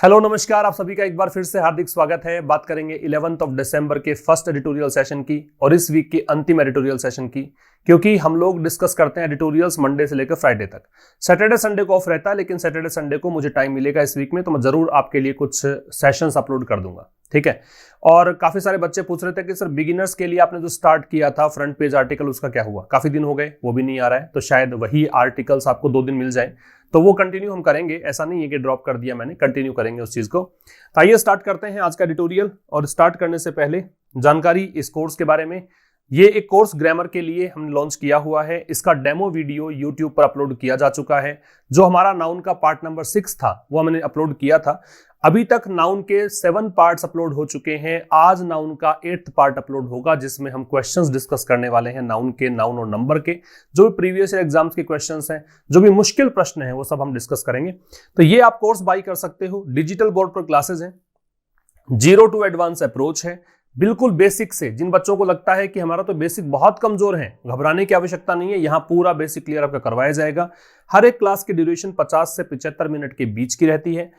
Hello नमस्कार, आप सभी का एक बार फिर से हार्दिक स्वागत है। बात करेंगे 11 दिसंबर के फर्स्ट एडिटोरियल सेशन की और इस वीक की अंतिम एडिटोरियल सेशन की, क्योंकि हम लोग डिस्कस करते हैं एडिटोरियल्स मंडे से लेकर फ्राइडे तक। सैटरडे संडे को ऑफ रहता है, लेकिन सैटरडे संडे को मुझे टाइम मिलेगा इस वीक में, तो मैं जरूर आपके लिए कुछ सेशंस अपलोड कर दूंगा, ठीक है। और काफी सारे बच्चे पूछ रहे थे कि सर बिगिनर्स के लिए आपने जो स्टार्ट किया था फ्रंट पेज आर्टिकल, उसका क्या हुआ? काफी दिन हो गए, वो भी नहीं आ रहा है, तो शायद वही आर्टिकल्स आपको 2 दिन मिल जाए, तो वो कंटिन्यू हम करेंगे। ऐसा नहीं है कि ड्रॉप कर दिया मैंने, कंटिन्यू करेंगे उस चीज को। तो आइए स्टार्ट करते हैं आज का एडिटोरियल। और स्टार्ट करने से पहले जानकारी इस कोर्स के बारे में। ये एक कोर्स ग्रामर के लिए हमने लॉन्च किया हुआ है। इसका डेमो वीडियो यूट्यूब पर अपलोड किया जा चुका है। जो हमारा नाउन का पार्ट नंबर 6 था वो हमने अपलोड किया था। अभी तक नाउन के 7 पार्ट्स अपलोड हो चुके हैं। आज नाउन का 8th पार्ट अपलोड होगा, जिसमें हम क्वेश्चंस डिस्कस करने वाले हैं नाउन के, नाउन और नंबर के, जो भी प्रीवियस एग्जाम्स के क्वेश्चंस हैं, जो भी मुश्किल प्रश्न हैं, वो सब हम डिस्कस करेंगे। तो ये आप कोर्स बाई कर सकते हो। डिजिटल बोर्ड पर क्लासेस हैं, 0 to एडवांस अप्रोच है, बिल्कुल बेसिक से। जिन बच्चों को लगता है कि हमारा तो बेसिक बहुत कमजोर है, घबराने की आवश्यकता नहीं है, यहां पूरा बेसिक क्लियर आपका करवाया जाएगा। हर एक क्लास की ड्यूरेशन 50 से 75 मिनट के बीच की रहती है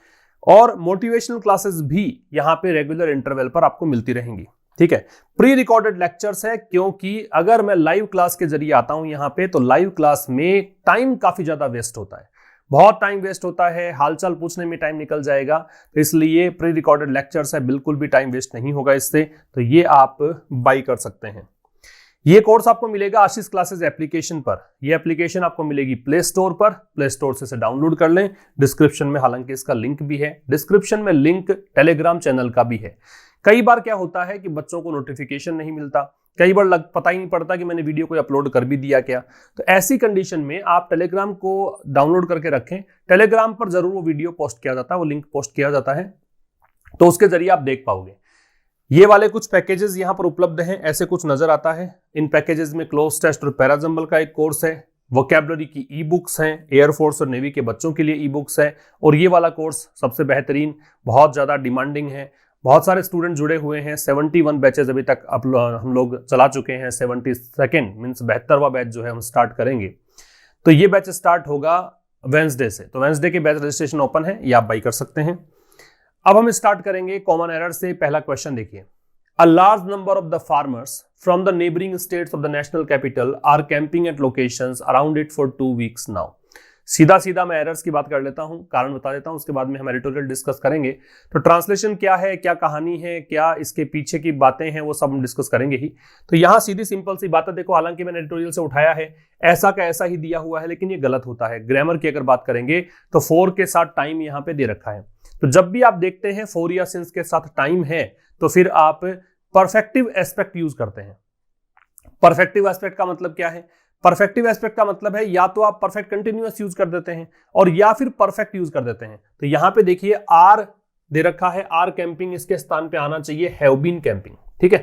और मोटिवेशनल क्लासेस भी यहां पे रेगुलर इंटरवल पर आपको मिलती रहेंगी, ठीक है। प्री रिकॉर्डेड लेक्चर्स है, क्योंकि अगर मैं लाइव क्लास के जरिए आता हूं यहां पे, तो लाइव क्लास में टाइम काफी ज्यादा वेस्ट होता है, बहुत टाइम वेस्ट होता है, हालचाल पूछने में टाइम निकल जाएगा। तो इसलिए प्री रिकॉर्डेड लेक्चर्स है, बिल्कुल भी टाइम वेस्ट नहीं होगा इससे, तो ये आप बाई कर सकते हैं। ये कोर्स आपको मिलेगा आशीष क्लासेस एप्लीकेशन पर। ये एप्लीकेशन आपको मिलेगी प्ले स्टोर पर, प्ले स्टोर से डाउनलोड कर लें। डिस्क्रिप्शन में हालांकि इसका लिंक भी है, डिस्क्रिप्शन में लिंक टेलीग्राम चैनल का भी है। कई बार क्या होता है कि बच्चों को नोटिफिकेशन नहीं मिलता, कई बार पता ही नहीं पड़ता कि मैंने वीडियो को अपलोड कर भी दिया क्या। तो ऐसी कंडीशन में आप टेलीग्राम को डाउनलोड करके रखें। टेलीग्राम पर जरूर वो वीडियो पोस्ट किया जाता है, वो लिंक पोस्ट किया जाता है, तो उसके जरिए आप देख पाओगे। ये वाले कुछ पैकेजेस यहां पर उपलब्ध हैं, ऐसे कुछ नजर आता है। इन पैकेजेस में क्लोज टेस्ट और पैराजंबल का एक कोर्स है, वोकैबुलरी की ई बुक्स हैं, एयरफोर्स और नेवी के बच्चों के लिए ई बुक्स है, और ये वाला कोर्स सबसे बेहतरीन, बहुत ज्यादा डिमांडिंग है, बहुत सारे स्टूडेंट जुड़े हुए हैं। 71 बैचेस अभी तक हम लोग चला चुके हैं। 72nd मीन्स 72वां बैच जो है हम स्टार्ट करेंगे। तो ये बैच स्टार्ट होगा वेंसडे से, तो वेंसडे के बैच रजिस्ट्रेशन ओपन है, ये आप बाई कर सकते हैं। अब हम स्टार्ट करेंगे कॉमन एरर से। पहला क्वेश्चन देखिए, a large number of the farmers from the neighbouring states of the national capital are camping at locations around it for 2 weeks now. सीधा सीधा मैं एरर्स की बात कर लेता हूं, कारण बता देता हूं, उसके बाद में हम एडिटोरियल डिस्कस करेंगे। तो ट्रांसलेशन क्या है, क्या कहानी है, क्या इसके पीछे की बातें हैं, वो सब हम डिस्कस करेंगे ही। तो यहां सीधी सिंपल सी बात है, देखो हालांकि मैंने एडिटोरियल से उठाया है, ऐसा का ऐसा ही दिया हुआ है, लेकिन ये गलत होता है। ग्रामर की अगर बात करेंगे तो फॉर के साथ टाइम यहां पे दे रखा है, तो जब भी आप देखते हैं फॉर या सिंस के साथ टाइम है, तो फिर आप परफेक्टिव एस्पेक्ट यूज करते हैं। परफेक्टिव एस्पेक्ट का मतलब क्या है? परफेक्टिव एस्पेक्ट का मतलब है या तो आप परफेक्ट कंटिन्यूअस यूज कर देते हैं और या फिर परफेक्ट यूज कर देते हैं। तो यहां पे देखिए आर दे रखा है, आर कैंपिंग, इसके स्थान पे आना चाहिए हैव बीन कैंपिंग, ठीक है,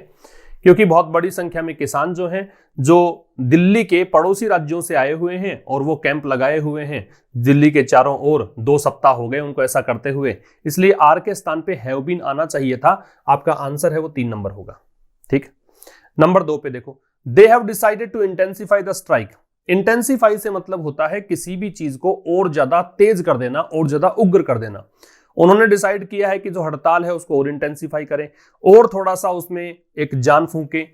क्योंकि बहुत बड़ी संख्या में किसान जो हैं, जो दिल्ली के पड़ोसी राज्यों से आए हुए हैं और वो कैंप लगाए हुए हैं दिल्ली के चारों ओर। 2 सप्ताह हो गए उनको ऐसा करते हुए, इसलिए आर के स्थान पे हैव बीन आना चाहिए था। आपका आंसर है वो 3 नंबर होगा, ठीक। नंबर 2 पे देखो, they have decided to intensify the strike. Intensify से मतलब होता है किसी भी चीज को और ज्यादा तेज कर देना, और ज्यादा उग्र कर देना। उन्होंने डिसाइड किया है कि जो हड़ताल है उसको और इंटेंसिफाई करें, और थोड़ा सा उसमें एक जान फूंके।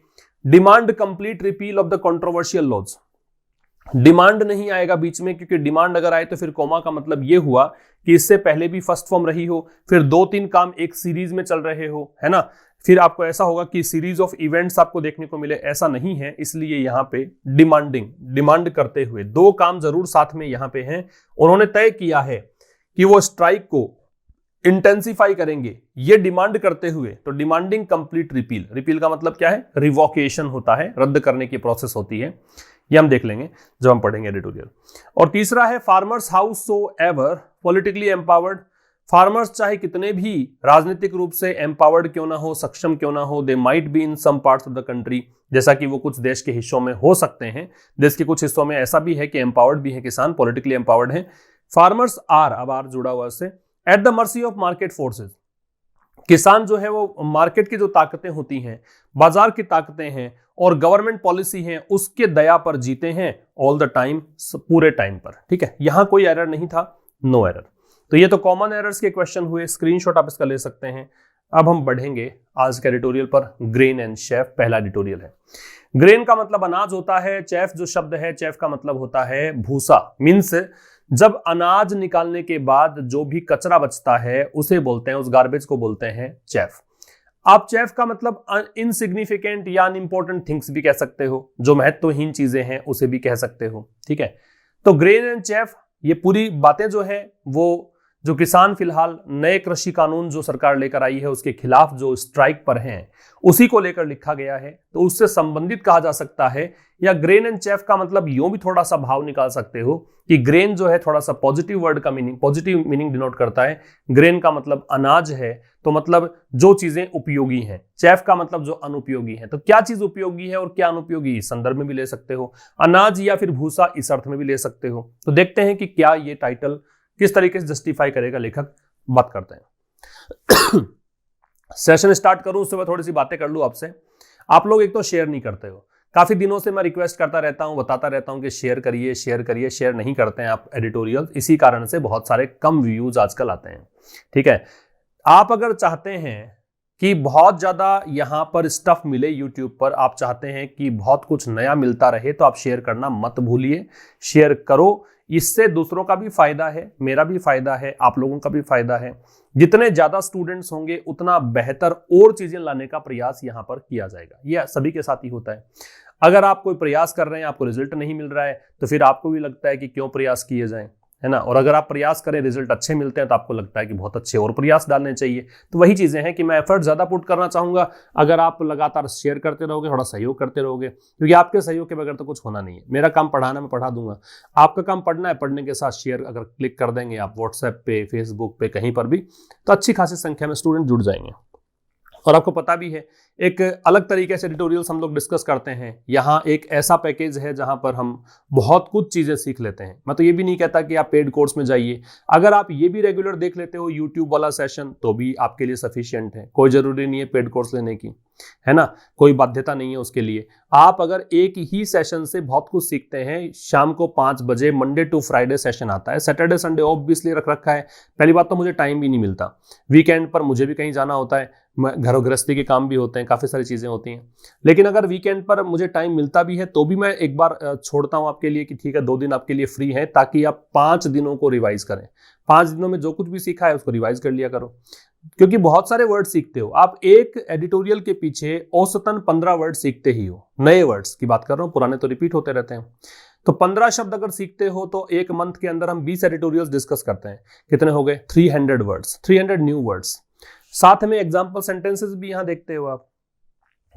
Demand complete repeal of the controversial laws. Demand नहीं आएगा बीच में, क्योंकि डिमांड अगर आए तो फिर कोमा का मतलब यह हुआ कि इससे पहले भी फर्स्ट फॉर्म रही हो, फिर 2-3 काम एक सीरीज में चल रहे हो, है ना, फिर आपको ऐसा होगा कि सीरीज ऑफ इवेंट्स आपको देखने को मिले, ऐसा नहीं है। इसलिए यहां पे डिमांडिंग, डिमांड करते हुए 2 काम जरूर साथ में यहां पे हैं। उन्होंने तय किया है कि वो स्ट्राइक को इंटेंसिफाई करेंगे, ये डिमांड करते हुए। तो डिमांडिंग कंप्लीट रिपील, रिपील का मतलब क्या है? रिवोकेशन होता है, रद्द करने की प्रोसेस होती है। ये हम देख लेंगे जब हम पढ़ेंगे एडिटोरियल। और तीसरा है farmers house so ever politically empowered. Farmers चाहे कितने भी राजनीतिक रूप से एम्पावर्ड क्यों ना हो, सक्षम क्यों ना हो, they might be in some parts of the country, जैसा कि वो कुछ देश के हिस्सों में हो सकते हैं। देश के कुछ हिस्सों में ऐसा भी है कि एम्पावर्ड भी है किसान, पॉलिटिकली एम्पावर्ड है। फार्मर्स आर, अब आर जुड़ा हुआ से, eight the mercy of market forces. किसान जो है वो मार्केट की जो ताकतें होती हैं, बाजार की ताकतें हैं और गवर्नमेंट पॉलिसी है, उसके दया पर जीते हैं ऑल द टाइम, पूरे टाइम पर, ठीक है। यहां कोई एरर नहीं था, नो एरर। तो ये तो कॉमन एरर्स के क्वेश्चन हुए, स्क्रीनशॉट आप इसका ले सकते हैं। अब हम बढ़ेंगे आज के एडिटोरियल पर। ग्रेन एंड चेफ पहला एडिटोरियल है। ग्रेन का मतलब अनाज होता है, चेफ जो शब्द है, चेफ का मतलब होता है भूसा। मीन्स जब अनाज निकालने के बाद जो भी कचरा बचता है उसे बोलते हैं, उस गार्बेज को बोलते हैं चेफ। आप चेफ का मतलब इनसिग्निफिकेंट या अनइंपॉर्टेंट थिंग्स भी कह सकते हो, जो महत्वहीन चीजें हैं उसे भी कह सकते हो, ठीक है। तो ग्रेन एंड चेफ ये पूरी बातें जो है वो जो किसान फिलहाल नए कृषि कानून जो सरकार लेकर आई है उसके खिलाफ जो स्ट्राइक पर हैं उसी को लेकर लिखा गया है, तो उससे संबंधित कहा जा सकता है। या ग्रेन एंड चेफ का मतलब यूं भी थोड़ा सा भाव निकाल सकते हो कि ग्रेन जो है थोड़ा सा पॉजिटिव वर्ड का मीनिंग, पॉजिटिव मीनिंग डिनोट करता है। ग्रेन का मतलब अनाज है, तो मतलब जो चीजें उपयोगी हैं। चेफ का मतलब जो अनुपयोगी है। तो क्या चीज उपयोगी है और क्या अनुपयोगी, इस संदर्भ में भी ले सकते हो। अनाज या फिर भूसा इस अर्थ में भी ले सकते हो। तो देखते हैं कि क्या ये टाइटल किस तरीके से जस्टिफाई करेगा लेखक, बात करते हैं। सेशन स्टार्ट करूं उससे मैं थोड़ी सी बातें कर लूं आपसे। आप लोग एक तो शेयर नहीं करते हो, काफी दिनों से मैं रिक्वेस्ट करता रहता हूं, बताता रहता हूं कि शेयर करिए शेयर करिए, शेयर नहीं करते हैं आप एडिटोरियल, इसी कारण से बहुत सारे कम व्यूज आजकल आते हैं, ठीक है। आप अगर चाहते हैं कि बहुत ज्यादा यहां पर स्टफ मिले यूट्यूब पर, आप चाहते हैं कि बहुत कुछ नया मिलता रहे, तो आप शेयर करना मत भूलिए। शेयर करो, इससे दूसरों का भी फायदा है, मेरा भी फायदा है, आप लोगों का भी फायदा है। जितने ज्यादा स्टूडेंट्स होंगे उतना बेहतर और चीजें लाने का प्रयास यहां पर किया जाएगा। यह सभी के साथ ही होता है। अगर आप कोई प्रयास कर रहे हैं, आपको रिजल्ट नहीं मिल रहा है, तो फिर आपको भी लगता है कि क्यों प्रयास किए जाएं, है ना। और अगर आप प्रयास करें, रिजल्ट अच्छे मिलते हैं, तो आपको लगता है कि बहुत अच्छे और प्रयास डालने चाहिए। तो वही चीजें हैं कि मैं एफर्ट ज्यादा पुट करना चाहूंगा अगर आप लगातार शेयर करते रहोगे, थोड़ा सहयोग करते रहोगे, क्योंकि आपके सहयोग के बगैर तो कुछ होना नहीं है। मेरा काम पढ़ाना, मैं पढ़ा दूंगा, आपका काम पढ़ना है। पढ़ने के साथ शेयर अगर क्लिक कर देंगे आप व्हाट्सएप पे, फेसबुक पे, कहीं पर भी, तो अच्छी खासी संख्या में स्टूडेंट जुड़ जाएंगे। और आपको पता भी है, एक अलग तरीके से एडिटोरियल्स हम लोग डिस्कस करते हैं। यहाँ एक ऐसा पैकेज है जहां पर हम बहुत कुछ चीजें सीख लेते हैं। मैं तो ये भी नहीं कहता कि आप पेड कोर्स में जाइए, अगर आप ये भी रेगुलर देख लेते हो यूट्यूब वाला सेशन, तो भी आपके लिए सफिशिएंट है। कोई जरूरी नहीं है पेड कोर्स लेने की, है ना, कोई बाध्यता नहीं है उसके लिए। आप अगर एक ही सेशन से बहुत कुछ सीखते हैं, शाम को 5 बजे मंडे टू फ्राइडे सेशन आता है, सैटरडे संडे ऑब्वियसली रख रखा है। पहली बात तो मुझे टाइम भी नहीं मिलता, वीकेंड पर मुझे भी कहीं जाना होता है, घरों गृहस्थी के काम भी होते हैं, काफी सारी चीजें होती हैं। लेकिन अगर वीकेंड पर मुझे टाइम मिलता भी है, तो भी मैं एक बार छोड़ता हूं आपके लिए कि ठीक है 2 दिन आपके लिए फ्री है, ताकि आप 5 दिनों को रिवाइज करें। 5 दिनों में जो कुछ भी सीखा है उसको रिवाइज कर लिया करो, क्योंकि बहुत सारे वर्ड सीखते हो आप। एक एडिटोरियल के पीछे औसतन 15 वर्ड सीखते ही हो। नए वर्ड्स की बात कर रहा हूं, पुराने तो रिपीट होते रहते हैं। तो 15 शब्द अगर सीखते हो तो एक मंथ के अंदर हम 20 एडिटोरियल्स डिस्कस करते हैं। कितने हो गए? 300 वर्ड्स, 300 न्यू वर्ड्स। साथ में एग्जाम्पल सेंटेंसेस भी यहां देखते हो आप,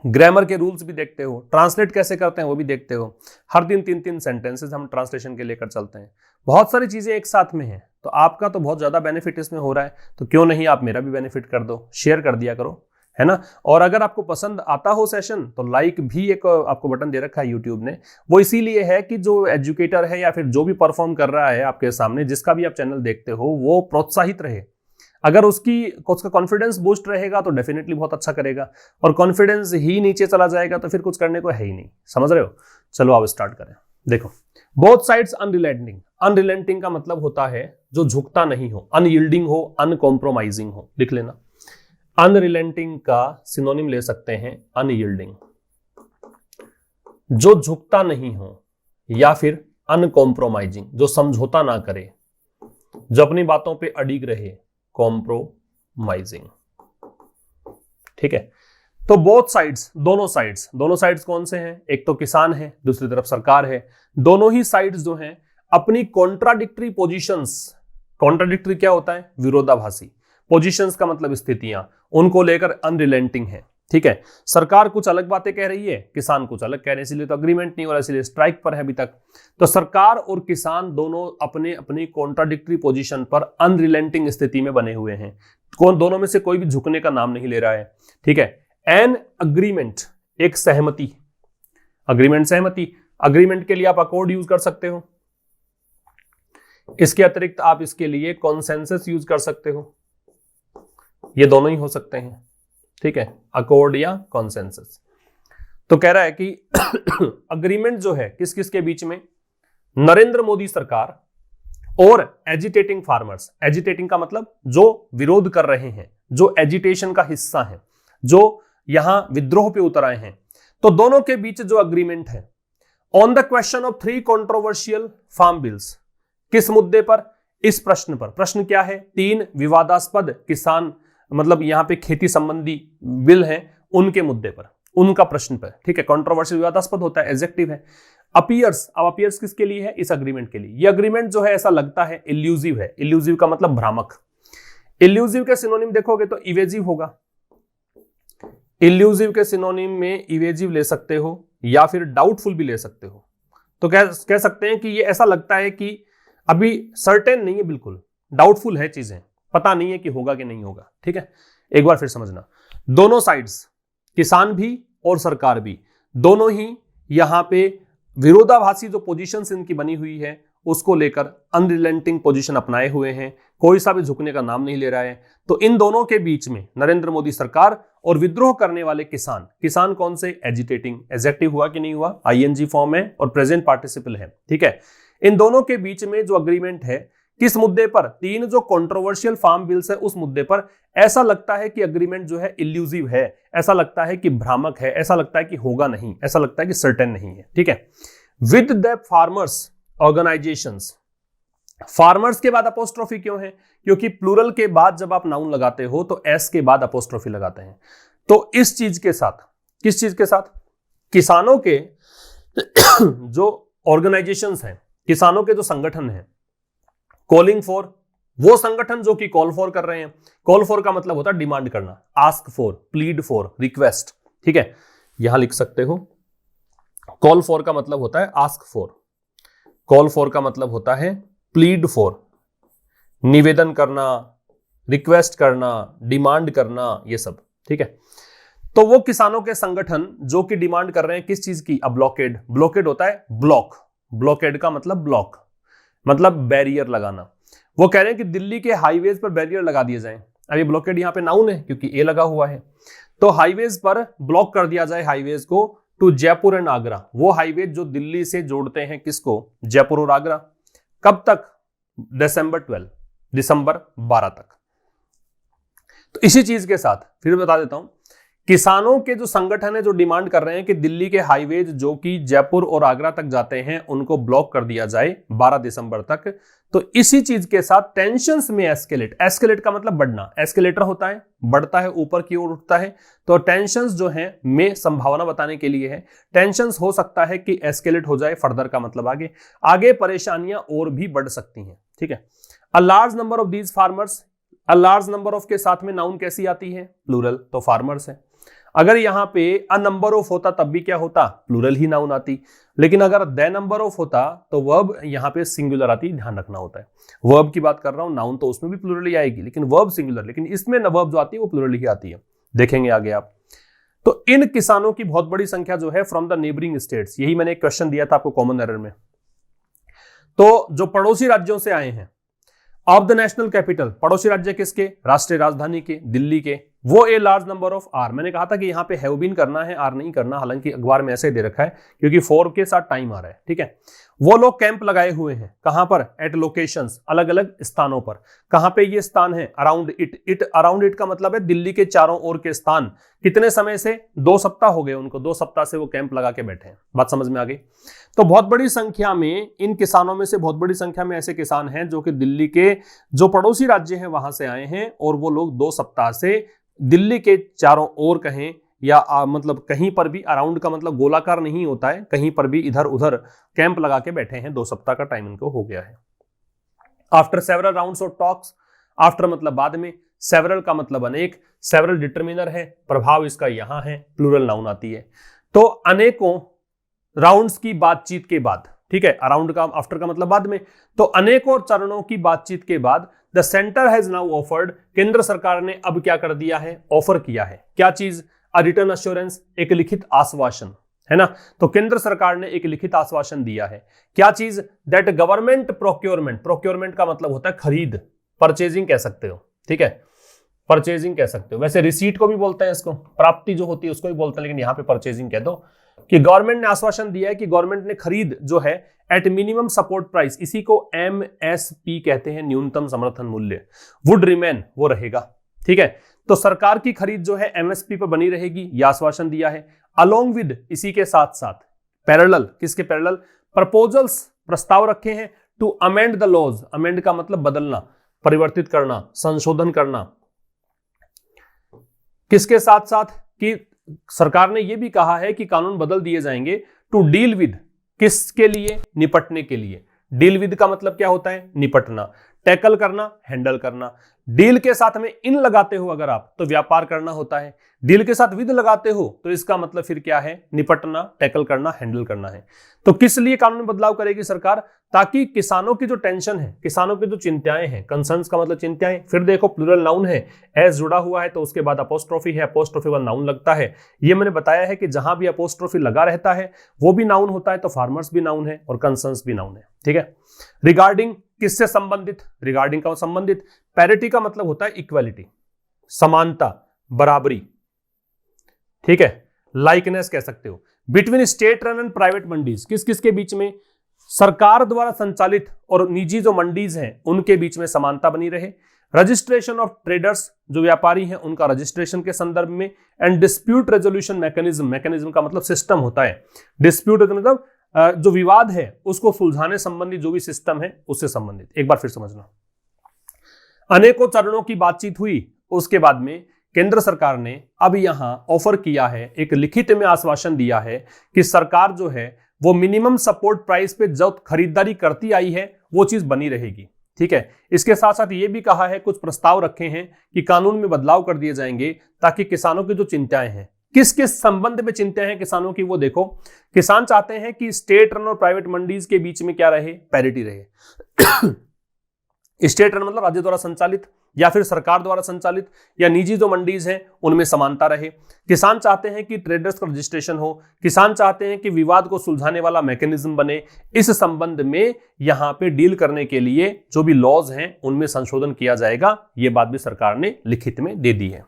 ग्रामर के रूल्स भी देखते हो, ट्रांसलेट कैसे करते हैं वो भी देखते हो। हर दिन 3-3 सेंटेंसेस हम ट्रांसलेशन के लेकर चलते हैं। बहुत सारी चीजें एक साथ में हैं, तो आपका तो बहुत ज्यादा बेनिफिट इसमें हो रहा है, तो क्यों नहीं आप मेरा भी बेनिफिट कर दो, शेयर कर दिया करो, है ना। और अगर आपको पसंद आता हो सेशन, तो लाइक भी एक आपको बटन दे रखा है यूट्यूब ने, वो इसीलिए है कि जो एजुकेटर है या फिर जो भी परफॉर्म कर रहा है आपके सामने, जिसका भी आप चैनल देखते हो, वो प्रोत्साहित रहे। अगर उसका कॉन्फिडेंस बूस्ट रहेगा तो डेफिनेटली बहुत अच्छा करेगा, और कॉन्फिडेंस ही नीचे चला जाएगा तो फिर कुछ करने को है ही नहीं। समझ रहे हो? चलो आप स्टार्ट करें। देखो, बोथ साइड्स अनरिलेंटिंग। अनरिलेंटिंग का मतलब होता है जो झुकता नहीं हो, अनयील्डिंग हो, अनकॉम्प्रोमाइजिंग हो। लिख लेना, अनरिलेंटिंग का सिनोनिम ले सकते हैं अनयील्डिंग। जो झुकता नहीं हो, या फिर अनकॉम्प्रोमाइजिंग, जो समझौता ना करे, जो अपनी बातों पे अडिग रहे, कॉम्प्रोमाइजिंग। ठीक है, तो बोथ साइड्स, दोनों साइड्स कौन से हैं? एक तो किसान है, दूसरी तरफ सरकार है। दोनों ही साइड्स जो हैं अपनी कॉन्ट्राडिक्टरी पोजीशंस, कॉन्ट्राडिक्टरी क्या होता है? विरोधाभासी। पोजीशंस का मतलब स्थितियां, उनको लेकर अनरिलेंटिंग है। ठीक है, सरकार कुछ अलग बातें कह रही है, किसान कुछ अलग कह रहे हैं, इसलिए तो अग्रीमेंट नहीं हो रहा, इसलिए स्ट्राइक पर है अभी तक। तो सरकार और किसान दोनों अपने अपनी कॉन्ट्राडिक्टरी पोजीशन पर अनरिलेंटिंग स्थिति में बने हुए हैं। दोनों में से कोई भी झुकने का नाम नहीं ले रहा है। ठीक है, एन अग्रीमेंट, एक सहमति, अग्रीमेंट सहमति। अग्रीमेंट के लिए आप अकॉर्ड यूज कर सकते हो, इसके अतिरिक्त आप इसके लिए कॉन्सेंसस यूज कर सकते हो, ये दोनों ही हो सकते हैं। ठीक है, अकॉर्ड या कॉन्सेंसस। तो कह रहा है कि अग्रीमेंट जो है किस किस के बीच में? नरेंद्र मोदी सरकार और एजिटेटिंग फार्मर्स, एजिटेटिंग का मतलब जो विरोध कर रहे हैं, जो एजिटेशन का हिस्सा है, जो यहां विद्रोह पे उतर आए हैं, तो दोनों के बीच जो अग्रीमेंट है on the question of 3 controversial farm bills, किस मुद्दे पर, इस प्रश्न पर। प्रश्न क्या है, 3 विवादास्पद किसान मतलब यहां पे खेती संबंधी बिल हैं उनके मुद्दे पर, उनका प्रश्न पर, ठीक है। कंट्रोवर्शियल विवादास्पद होता है, एडजेक्टिव है। अपीयर्स, अब अपीयर्स किसके लिए है, इस अग्रीमेंट के लिए। ये अग्रीमेंट जो है ऐसा लगता है इल्यूजिव है, इल्यूजिव का मतलब भ्रामक। इल्यूजिव के सिनोनिम देखोगे तो इवेजिव होगा, इल्यूजिव के सिनोनिम में इवेजिव ले सकते हो या फिर डाउटफुल भी ले सकते हो। तो कह सकते हैं कि ये ऐसा लगता है कि अभी सर्टेन नहीं है, बिल्कुल डाउटफुल है चीजें, पता नहीं है कि होगा कि नहीं होगा, ठीक है। एक बार फिर समझना, दोनों साइड्स, किसान भी और सरकार भी, दोनों ही यहां पे विरोधाभासी जो पोजीशंस इनकी बनी हुई है उसको लेकर अनरिलेंटिंग पोजीशन अपनाए हुए हैं, कोई सा भी झुकने का नाम नहीं ले रहा है। तो इन दोनों के बीच में नरेंद्र मोदी सरकार और विद्रोह करने वाले किसान, किसान कौन से, एजिटेटिंग, एडजेक्टिव हुआ कि नहीं हुआ, आईएनजी फॉर्म है और प्रेजेंट पार्टिसिपल है, ठीक है। इन दोनों के बीच में जो अग्रीमेंट है, किस मुद्दे पर, 3 जो कंट्रोवर्शियल फार्म बिल्स है उस मुद्दे पर। ऐसा लगता है कि अग्रीमेंट जो है इल्यूजिव है, ऐसा लगता है कि भ्रामक है, ऐसा लगता है कि होगा नहीं, ऐसा लगता है कि सर्टेन नहीं है, ठीक है। With the farmers organisations, farmers के बाद अपोस्ट्रोफी क्यों है, क्योंकि प्लूरल के बाद जब आप नाउन लगाते हो तो एस के बाद अपोस्ट्रोफी लगाते हैं। तो इस चीज के साथ, किस चीज के साथ, किसानों के जो ऑर्गेनाइजेशंस हैं, किसानों के जो संगठन हैं, कॉलिंग फॉर, वो संगठन जो कि कॉल फॉर कर रहे हैं। कॉल फॉर का मतलब होता है डिमांड करना, ask for, plead for, request, ठीक है, यहां लिख सकते हो। कॉल फॉर का मतलब होता है आस्क फॉर, कॉल फॉर का मतलब होता है प्लीड फॉर, निवेदन करना, रिक्वेस्ट करना, डिमांड करना, ये सब, ठीक है। तो वो किसानों के संगठन जो कि डिमांड कर रहे हैं किस चीज की, अब ब्लॉकेड, ब्लॉकेड होता है ब्लॉक, ब्लॉकेड का मतलब ब्लॉक, मतलब बैरियर लगाना। वो कह रहे हैं कि दिल्ली के हाईवेज पर बैरियर लगा दिए जाएं। अब ये ब्लॉकेड यहां पे नाउन है क्योंकि ए लगा हुआ है, तो हाईवेज पर ब्लॉक कर दिया जाए हाईवेज को टू जयपुर एंड आगरा, वो हाईवेज जो दिल्ली से जोड़ते हैं किसको, जयपुर और आगरा। कब तक, दिसंबर 12 तक। तो इसी चीज के साथ फिर बता देता हूं, किसानों के जो संगठन है जो डिमांड कर रहे हैं कि दिल्ली के हाईवेज जो कि जयपुर और आगरा तक जाते हैं उनको ब्लॉक कर दिया जाए 12 दिसंबर तक। तो इसी चीज के साथ टेंशंस में एस्केलेट, एस्केलेट का मतलब बढ़ना, एस्केलेटर होता है, बढ़ता है, ऊपर की ओर उठता है। तो टेंशंस जो हैं में संभावना बताने के लिए है, टेंशंस हो सकता है कि एस्केलेट हो जाए, फर्दर का मतलब आगे, आगे परेशानियां और भी बढ़ सकती हैं, ठीक है। अ large number of these farmers, a large number of के साथ में नाउन कैसी आती है, प्लूरल, तो फार्मर्स है। अगर यहां पे अ नंबर ऑफ होता तब भी क्या होता, प्लूरल ही नाउन आती। लेकिन अगर द नंबर ऑफ होता तो वर्ब यहां पे सिंगुलर आती, ध्यान रखना होता है। वर्ब की बात कर रहा हूं, नाउन तो उसमें भी प्लूरल ही आएगी लेकिन वर्ब सिंगुलर, लेकिन इसमें वर्ब जो आती है वो प्लूरल ही आती है, देखेंगे आगे आप। तो इन किसानों की बहुत बड़ी संख्या जो है फ्रॉम द नेबरिंग स्टेट्स, यही मैंने एक क्वेश्चन दिया था आपको कॉमन एरर में, तो जो पड़ोसी राज्यों से आए हैं, ऑफ द नेशनल कैपिटल, पड़ोसी राज्य किसके, राष्ट्रीय राजधानी के, दिल्ली के, वो a large number of are. मैंने कहा था कि यहां पे हैव बीन करना है, आर नहीं करना, हालांकि अखबार में ऐसे दे रखा है क्योंकि फॉर के साथ टाइम आ रहा है, ठीक है। वो लोग कैंप लगाए हुए हैं, कहां पर, एट लोकेशंस, अलग अलग स्थानों पर। कहां पे ये स्थान है, around it, it around it का मतलब है दिल्ली के चारों ओर के स्थान। कितने समय से, 2 सप्ताह हो गए उनको, 2 सप्ताह से वो कैंप लगा के बैठे हैं, बात समझ में आ गई। तो बहुत बड़ी संख्या में इन किसानों में से बहुत बड़ी संख्या में ऐसे किसान हैं जो कि दिल्ली के जो पड़ोसी राज्य हैं वहां से आए हैं, और वो लोग 2 सप्ताह से दिल्ली के चारों ओर कहें या मतलब कहीं पर भी, अराउंड का मतलब गोलाकार नहीं होता है, कहीं पर भी इधर उधर कैंप लगा के बैठे हैं, 2 सप्ताह का टाइम इनको हो गया है। After several rounds of talks, after मतलब बाद में, सेवरल का मतलब अनेक, सेवरल डिटर्मिनर है, प्रभाव इसका यहां है, प्लूरल नाउन आती है। तो अनेकों राउंड्स की बातचीत के बाद, ठीक है, अराउंड का, आफ्टर का मतलब बाद में, तो अनेकों चरणों की बातचीत के बाद the centre has now offered, केंद्र सरकार ने अब क्या कर दिया है, ऑफर किया है, क्या चीज, अ रिटर्न अश्योरेंस, एक लिखित आश्वासन, है ना। तो केंद्र सरकार ने एक लिखित आश्वासन दिया है, क्या चीज, दैट गवर्नमेंट प्रोक्योरमेंट, प्रोक्योरमेंट का मतलब होता है खरीद, परचेजिंग कह सकते हो, ठीक है, परचेजिंग कह सकते हो। वैसे रिसीट को भी बोलते हैं, इसको प्राप्ति जो होती है उसको भी बोलते हैं, लेकिन यहां पे परचेजिंग कह दो। कि गवर्नमेंट ने आश्वासन दिया है कि गवर्नमेंट ने खरीद जो है एट मिनिमम सपोर्ट प्राइस, इसी को MSP कहते हैं, न्यूनतम समर्थन मूल्य, वुड रिमेन, वो रहेगा। ठीक है, तो सरकार की खरीद जो है MSP पर बनी रहेगी, यह आश्वासन दिया है। अलोंग विद, इसी के साथ साथ, पैरेलल, किसके पैरेलल, प्रपोजल्स, प्रस्ताव रखे हैं to amend the laws, amend का मतलब बदलना, परिवर्तित करना, संशोधन करना। किसके साथ साथ कि सरकार ने यह भी कहा है कि कानून बदल दिए जाएंगे टू डील विद, किसके लिए, निपटने के लिए। डील विद का मतलब क्या होता है, निपटना, टैकल करना, हैंडल करना। डील के साथ में इन लगाते हो अगर आप, तो व्यापार करना होता है। डील के साथ विद लगाते हो तो इसका मतलब फिर क्या है, निपटना, टैकल करना, हैंडल करना है। तो किस लिए कानून में बदलाव करेगी सरकार, ताकि किसानों की जो टेंशन है, किसानों की जो चिंताएं हैं, कंसर्न्स का मतलब चिंताएं, फिर देखो प्लूरल नाउन है, एस जुड़ा हुआ है तो उसके बाद अपोस्ट्रोफी है, अपोस्ट्रोफी का नाउन लगता है। ये मैंने बताया है कि जहां भी अपोस्ट्रोफी लगा रहता है वो भी नाउन होता है, तो फार्मर्स भी नाउन है और कंसर्न्स भी नाउन है। ठीक है, रिगार्डिंग, किससे संबंधित, रिगार्डिंग का संबंधित। पैरिटी का मतलब होता है इक्वालिटी, समानता, बराबरी। ठीक है, लाइकनेस कह सकते हो। Between state run and private mandis, किस किस के बीच में, सरकार द्वारा संचालित और निजी जो मंडीज हैं उनके बीच में समानता बनी रहे। रजिस्ट्रेशन ऑफ ट्रेडर्स, जो व्यापारी हैं उनका रजिस्ट्रेशन के संदर्भ में। And dispute resolution mechanism, mechanism का मतलब सिस्टम होता है, डिस्प्यूट मतलब जो विवाद है उसको सुलझाने संबंधी जो भी सिस्टम है उससे संबंधित। एक बार फिर समझना, अनेकों चरणों की बातचीत हुई, उसके बाद में केंद्र सरकार ने अब यहां ऑफर किया है, एक लिखित में आश्वासन दिया है कि सरकार जो है वो मिनिमम सपोर्ट प्राइस पे जो खरीदारी करती आई है वो चीज बनी रहेगी। ठीक है, इसके साथ साथ ये भी कहा है, कुछ प्रस्ताव रखे हैं कि कानून में बदलाव कर दिए जाएंगे ताकि किसानों की जो चिंताएं हैं, किस किस संबंध में चिंताएं हैं किसानों की, वो देखो। किसान चाहते हैं कि स्टेट रन और प्राइवेट मंडीज के बीच में क्या रहे, पैरिटी रहे। स्टेट रन मतलब राज्य द्वारा संचालित या फिर सरकार द्वारा संचालित, या निजी जो मंडीज हैं उनमें समानता रहे। किसान चाहते हैं कि ट्रेडर्स का रजिस्ट्रेशन हो, किसान चाहते हैं कि विवाद को सुलझाने वाला मैकेनिज्म बने। इस संबंध में यहां पे डील करने के लिए जो भी लॉज हैं उनमें संशोधन किया जाएगा, यह बात भी सरकार ने लिखित में दे दी है।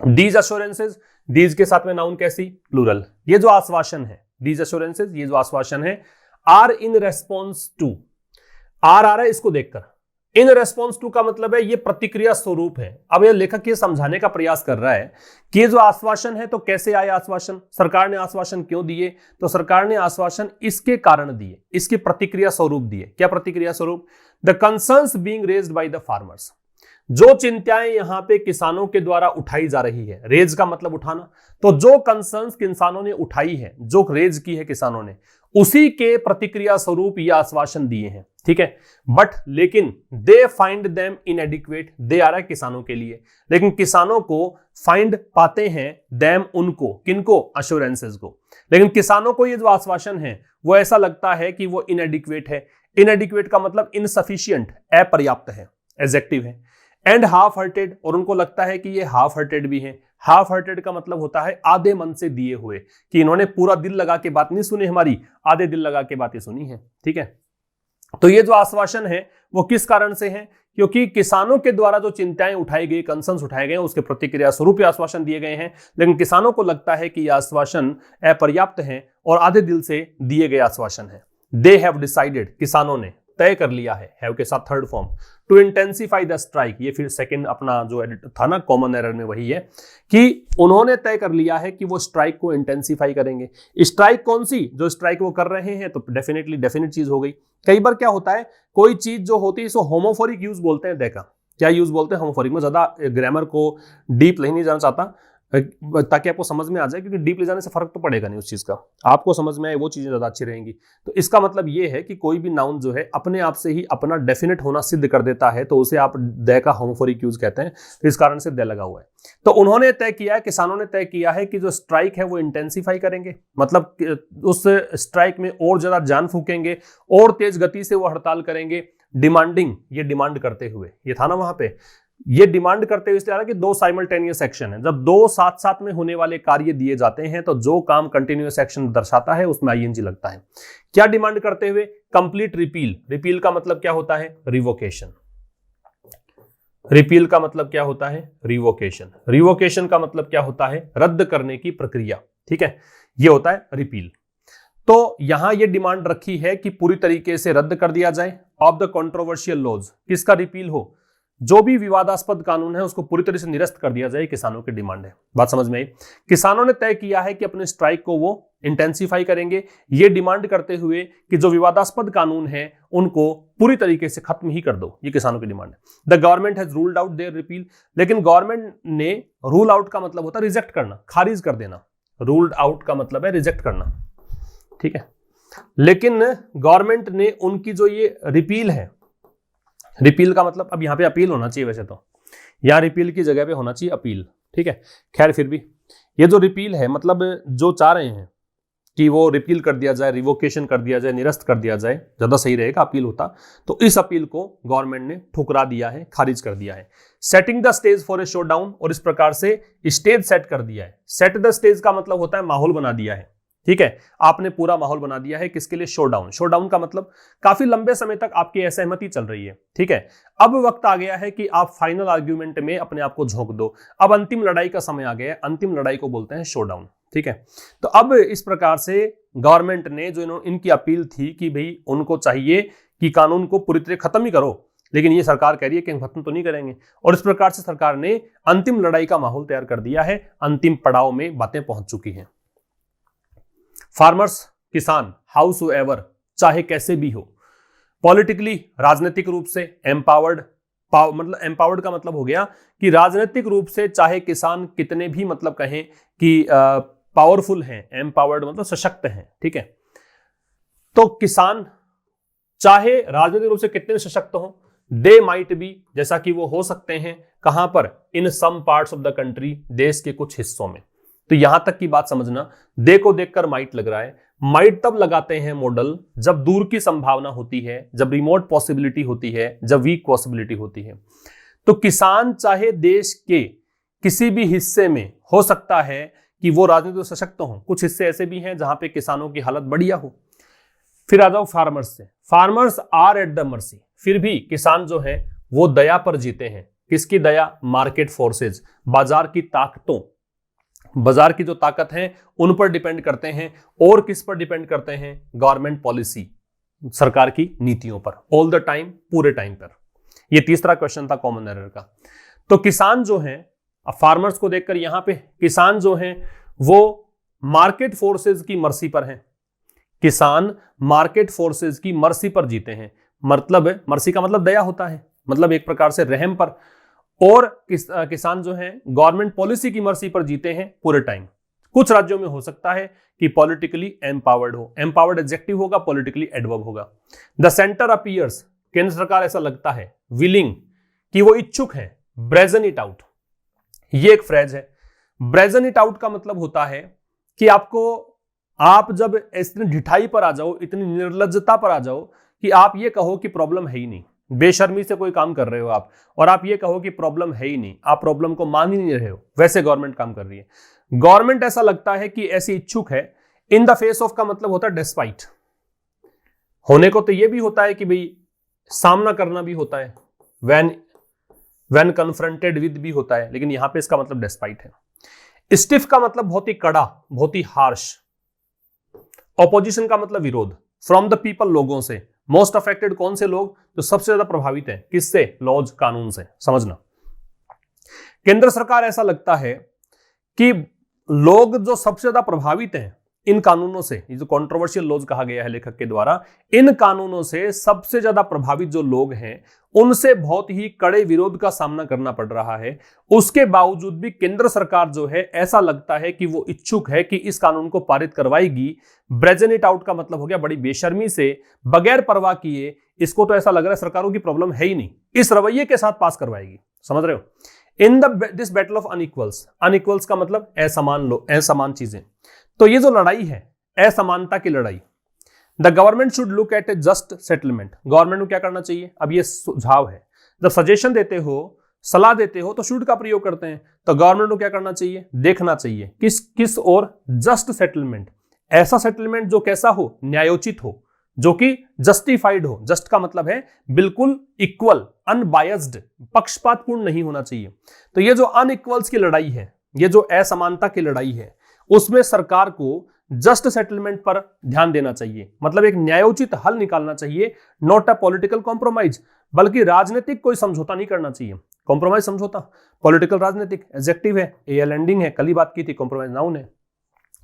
दीज अश्योरेंसेज, दीज के साथ में नाउन कैसी, प्लूरल। ये जो आश्वासन है, दीज अश्योरेंसेज, ये जो आश्वासन है, are in response to, are आ रहा है इसको देखकर, इन रेस्पॉन्स टू का मतलब है ये प्रतिक्रिया स्वरूप है। अब ये लेखक ये समझाने का प्रयास कर रहा है कि ये जो आश्वासन है तो कैसे आया आश्वासन, सरकार ने आश्वासन क्यों दिए, तो सरकार ने आश्वासन इसके कारण दिए, इसकी प्रतिक्रिया स्वरूप दिए। क्या प्रतिक्रिया स्वरूप, the concerns being raised by the farmers, जो चिंताएं यहां पे किसानों के द्वारा उठाई जा रही है, रेज का मतलब उठाना, तो जो कंसर्न्स किसानों ने उठाई है, जो रेज की है किसानों ने, उसी के प्रतिक्रिया स्वरूप यह आश्वासन दिए हैं। ठीक है, बट लेकिन दे फाइंड देम इनएडिक्वेट, दे आ रहा है किसानों के लिए, लेकिन किसानों को फाइंड पाते हैं देम, उनको, किनको, अश्योरेंसेस को, लेकिन किसानों को ये जो आश्वासन है वो ऐसा लगता है कि वो इनएडिक्वेट है। इनएडिक्वेट का मतलब इनसफिशिएंट, अपर्याप्त है, एडजेक्टिव है। एंड हाफ हार्टेड, और उनको लगता है कि ये हाफ हार्टेड भी है। हाफ हार्टेड का मतलब होता है आधे मन से दिए हुए, कि इन्होंने पूरा दिल लगा के बात नहीं सुनी हमारी, आधे दिल लगा के बातें सुनी है। ठीक है, तो ये जो आश्वासन है वो किस कारण से है, क्योंकि किसानों के द्वारा जो चिंताएं उठाई गई, कंसर्न्स उठाए गए, उसके प्रतिक्रिया स्वरूप आश्वासन दिए गए हैं, लेकिन किसानों को लगता है कि यह आश्वासन अपर्याप्त है और आधे दिल से दिए गए आश्वासन है। दे हैव डिसाइडेड, किसानों ने तय कर लिया है, हैव के साथ third form, to intensify the strike, ये फिर सेकंड अपना जो एडिट था ना कॉमन एरर में वही है कि उन्होंने तय कर लिया है कि वो स्ट्राइक को इंटेंसिफाई करेंगे। स्ट्राइक कौन सी, जो स्ट्राइक वो कर रहे हैं, तो डेफिनेटली डेफिनेट चीज हो गई। कई बार क्या होता है, कोई चीज जो होती है इसको होमोफोरिक यूज बोलते हैं। देखा क्या यूज बोलते हैं होमोफोरिक में, ज्यादा ग्रामर को डीप नहीं जाना चाहता ताकि आपको समझ में आ जाए, क्योंकि डीप ले जाने से फर्क तो पड़ेगा नहीं उस चीज का, आपको समझ में आए वो चीजें ज्यादा अच्छी रहेंगी। तो इसका मतलब ये है कि कोई भी नाउन जो है अपने आप से ही अपना डेफिनेट होना सिद्ध कर देता है, तो उसे आप दे का होमोफोरिक यूज कहते हैं, तो इस कारण से दे लगा हुआ है। तो उन्होंने तय किया है, किसानों ने तय किया है कि जो स्ट्राइक है वो इंटेंसिफाई करेंगे, मतलब उस स्ट्राइक में और ज्यादा जान फूकेंगे और तेज गति से वो हड़ताल करेंगे। डिमांडिंग, ये डिमांड करते हुए, ये था ना वहां पे, ये डिमांड करते हुए इसलिए आ रहा है कि दो साइमल्टेनियस एक्शन है। जब दो साथ साथ में होने वाले कार्य दिए जाते हैं तो जो काम कंटिन्यूअस एक्शन दर्शाता है उसमें आईएनजी लगता है। क्या डिमांड करते हुए, कंप्लीट रिपील, रिपील का मतलब क्या होता है, रिवोकेशन। रिपील का मतलब क्या होता है, रिवोकेशन। रिवोकेशन का मतलब क्या होता है, रद्द करने की प्रक्रिया। ठीक है, ये होता है रिपील। तो यहां ये डिमांड रखी है कि पूरी तरीके से रद्द कर दिया जाए ऑफ द कंट्रोवर्शियल लॉज। किसका रिपील हो? जो भी विवादास्पद कानून है उसको पूरी तरह से निरस्त कर दिया जाए, किसानों की डिमांड है। बात समझ में आई? किसानों ने तय किया है कि अपने स्ट्राइक को वो इंटेंसिफाई करेंगे, ये डिमांड करते हुए कि जो विवादास्पद कानून है उनको पूरी तरीके से खत्म ही कर दो। ये किसानों की डिमांड है। The government has ruled out their repeal. लेकिन गवर्नमेंट ने, रूल आउट का मतलब होता है रिजेक्ट करना, खारिज कर देना। रूल्ड आउट का मतलब है रिजेक्ट करना, ठीक है। लेकिन गवर्नमेंट ने उनकी जो ये रिपील है, रिपील का मतलब अब यहां पे अपील होना चाहिए, वैसे तो यहां रिपील की जगह पे होना चाहिए अपील, ठीक है। खैर फिर भी ये जो रिपील है, मतलब जो चाह रहे हैं कि वो रिपील कर दिया जाए, रिवोकेशन कर दिया जाए, निरस्त कर दिया जाए, ज्यादा सही रहेगा अपील होता। तो इस अपील को गवर्नमेंट ने ठुकरा दिया है, खारिज कर दिया है। Setting the stage for a showdown, और इस प्रकार से स्टेज सेट कर दिया है। सेट द स्टेज का मतलब होता है माहौल बना दिया है, ठीक है। आपने पूरा माहौल बना दिया है किसके लिए? शोडाउन। शोडाउन का मतलब काफी लंबे समय तक आपकी असहमति चल रही है, ठीक है। अब वक्त आ गया है कि आप फाइनल आर्ग्यूमेंट में अपने आप को झोंक दो। अब अंतिम लड़ाई का समय आ गया है, अंतिम लड़ाई को बोलते हैं शोडाउन, ठीक है। तो अब इस प्रकार से गवर्नमेंट ने जो इनकी अपील थी कि भाई उनको चाहिए कि कानून को पूरी तरह खत्म ही करो, लेकिन ये सरकार कह रही है कि हम खत्म तो नहीं करेंगे। और इस प्रकार से सरकार ने अंतिम लड़ाई का माहौल तैयार कर दिया है, अंतिम पड़ाव में बातें पहुंच चुकी हैं। फार्मर्स, किसान, हाउस एवर, चाहे कैसे भी हो, पॉलिटिकली, राजनीतिक रूप से एम्पावर्ड, मतलब एम्पावर्ड का मतलब हो गया कि राजनीतिक रूप से चाहे किसान कितने भी मतलब कहें कि पावरफुल हैं, एम्पावर्ड मतलब सशक्त हैं, ठीक है। तो किसान चाहे राजनीतिक रूप से कितने सशक्त हों, दे माइट बी, जैसा कि वो हो सकते हैं कहां पर? In some parts of the country, देश के कुछ हिस्सों में। तो यहां तक की बात समझना, दे को देखकर माइट लग रहा है। माइट तब लगाते हैं मॉडल जब दूर की संभावना होती है, जब रिमोट पॉसिबिलिटी होती है, जब वीक पॉसिबिलिटी होती है। तो किसान चाहे देश के किसी भी हिस्से में हो सकता है कि वो राजनीतिक सशक्त हों, कुछ हिस्से ऐसे भी हैं जहां पे किसानों की हालत बढ़िया हो। फिर आ जाओ फार्मर्स से। Farmers are at the mercy, फिर भी किसान जो है वो दया पर जीते हैं। किसकी दया? मार्केट फोर्सेज, बाजार की ताकतों, बाजार की जो ताकत है उन पर डिपेंड करते हैं। और किस पर डिपेंड करते हैं? गवर्नमेंट पॉलिसी, सरकार की नीतियों पर, ऑल द टाइम, पूरे टाइम पर। यह तीसरा क्वेश्चन था कॉमन एरर का। तो किसान जो हैं, अब फार्मर्स को देखकर यहां पे किसान जो हैं वो मार्केट फोर्सेज की मर्सी पर हैं। किसान मार्केट फोर्सेज की मर्सी पर जीते हैं, मतलब मर्सी का मतलब दया होता है, मतलब एक प्रकार से रहम पर। और किसान जो हैं गवर्नमेंट पॉलिसी की मर्जी पर जीते हैं पूरे टाइम। कुछ राज्यों में हो सकता है कि पॉलिटिकली एम्पावर्ड हो, एम्पावर्ड एडजेक्टिव होगा, पॉलिटिकली एडवर्ब होगा। द सेंटर अपीयर्स, केंद्र सरकार ऐसा लगता है, विलिंग, कि वो इच्छुक है, ब्रेजन इट आउट, ये एक फ्रेज है। ब्रेजन इट आउट का मतलब होता है कि आप जब इतनी ढिठाई पर आ जाओ, इतनी निर्लज्जता पर आ जाओ कि आप ये कहो कि प्रॉब्लम है ही नहीं, बेशर्मी से कोई काम कर रहे हो आप, और आप ये कहो कि प्रॉब्लम है ही नहीं, आप प्रॉब्लम को मान ही नहीं रहे हो, वैसे गवर्नमेंट काम कर रही है। गवर्नमेंट ऐसा लगता है कि ऐसी इच्छुक है। इन द फेस ऑफ का मतलब होता है डिस्पाइट, होने को तो ये भी होता है कि भाई सामना करना भी होता है, व्हेन कन्फ्रंटेड विद भी होता है, लेकिन यहां पे इसका मतलब डिस्पाइट है। स्टिफ का मतलब बहुत ही कड़ा, बहुत ही हार्श। ऑपोजिशन का मतलब विरोध। फ्रॉम द पीपल, लोगों से। मोस्ट अफेक्टेड, कौन से लोग? जो सबसे ज्यादा प्रभावित हैं, किससे? लॉज, कानून से। समझना, केंद्र सरकार ऐसा लगता है कि लोग जो सबसे ज्यादा प्रभावित हैं इन कानूनों से, ये जो कंट्रोवर्शियल लॉज कहा गया है लेखक के द्वारा, इन कानूनों से सबसे ज्यादा प्रभावित जो लोग हैं उनसे बहुत ही कड़े विरोध का सामना करना पड़ रहा है। उसके बावजूद भी केंद्र सरकार जो है ऐसा लगता है कि वो इच्छुक है कि इस कानून को पारित करवाएगी। ब्रेजन इट आउट का मतलब हो गया बड़ी बेशर्मी से, बगैर परवाह किए, इसको तो ऐसा लग रहा है सरकारों की प्रॉब्लम है ही नहीं, इस रवैये के साथ पास करवाएगी। समझ रहे हो? इन दिस बैटल ऑफ अनइक्वल्स, अनइक्वल्स का मतलब असमान चीजें। तो ये जो लड़ाई है, असमानता की लड़ाई, the government should look at A just settlement. Government को क्या करना चाहिए? अब ये सुझाव है, जब सजेशन देते हो, सलाह देते हो, तो शुड का प्रयोग करते हैं। तो गवर्नमेंट को क्या करना चाहिए? देखना चाहिए किस और जस्ट सेटलमेंट, ऐसा सेटलमेंट जो कैसा हो? न्यायोचित हो, जो कि जस्टिफाइड हो। जस्ट का मतलब है बिल्कुल इक्वल, अनबायस्ड, पक्षपातपूर्ण नहीं होना चाहिए। तो ये जो अनइक्वल्स की लड़ाई है, ये जो असमानता की लड़ाई है, उसमें सरकार को जस्ट सेटलमेंट पर ध्यान देना चाहिए, मतलब एक न्यायोचित हल निकालना चाहिए, नॉट अ पॉलिटिकल कॉम्प्रोमाइज, बल्कि राजनीतिक कोई समझौता नहीं करना चाहिए। कॉम्प्रोमाइज समझौता, पॉलिटिकल राजनीतिक एडजेक्टिव है, एल एंडिंग है, कल ही बात की थी, कॉम्प्रोमाइज नाउन है।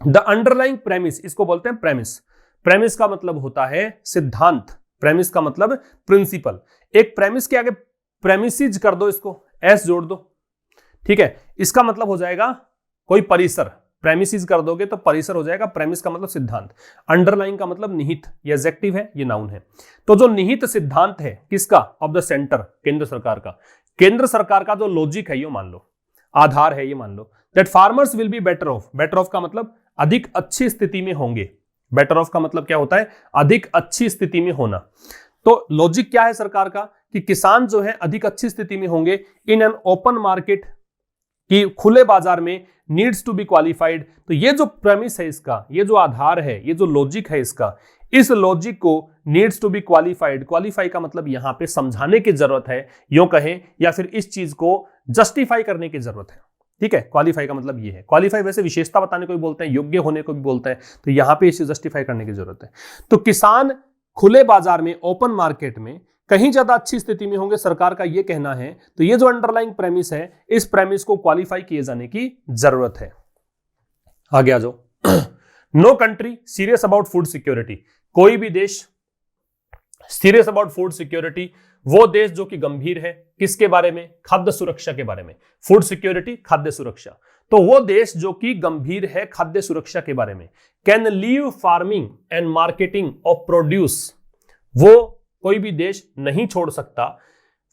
द अंडरलाइंग प्रेमिस, इसको बोलते हैं प्रेमिस। प्रेमिस का मतलब होता है सिद्धांत, प्रेमिस का मतलब प्रिंसिपल। एक प्रेमिस के आगे प्रेमिसेस कर दो, इसको एस जोड़ दो, ठीक है, इसका मतलब हो जाएगा कोई परिसर, प्रेमिसेस कर दोगे तो परिसर हो जाएगा। प्रेमिस का मतलब सिद्धांत, अंडरलाइंग का मतलब निहित, ये एडजेक्टिव है, ये नाउन है। तो जो निहित सिद्धांत है किसका, ऑफ द सेंटर, केंद्र सरकार का, केंद्र सरकार का जो लॉजिक है ये मान लो, आधार है ये मान लो, that farmers will be better off, better off का मतलब अधिक अच्छी स्थिति में होंगे, बेटर ऑफ का मतलब क्या होता है, अधिक अच्छी स्थिति में होना। तो लॉजिक क्या है सरकार का, कि किसान जो है अधिक अच्छी स्थिति में होंगे इन एन ओपन मार्केट, कि खुले बाजार में, नीड्स टू बी क्वालिफाइड। तो ये जो प्रेमिस है इसका, ये जो आधार है, ये जो लॉजिक है इसका, इस लॉजिक को needs to be qualified, qualify का मतलब यहां पे समझाने की जरूरत है, यूं कहें, या फिर इस चीज को जस्टिफाई करने की जरूरत है, ठीक है। क्वालिफाई का मतलब ये है, क्वालिफाई वैसे विशेषता बताने को भी बोलते हैं, योग्य होने को भी बोलते हैं, तो यहां पे इसे जस्टिफाई करने की जरूरत है। तो किसान खुले बाजार में, ओपन मार्केट में कहीं ज्यादा अच्छी स्थिति में होंगे, सरकार का यह कहना है। तो ये जो अंडरलाइंग प्रेमिस है, इस प्रेमिस को क्वालिफाई किए जाने की जरूरत है। आगे आ जाओ। No country serious about food security, कोई भी देश सीरियस अबाउट फूड सिक्योरिटी, वो देश जो कि गंभीर है किसके बारे में, खाद्य सुरक्षा के बारे में, फूड सिक्योरिटी, खाद्य सुरक्षा। तो वो देश जो कि गंभीर है खाद्य सुरक्षा के बारे में, can leave farming and marketing of produce, वो कोई भी देश नहीं छोड़ सकता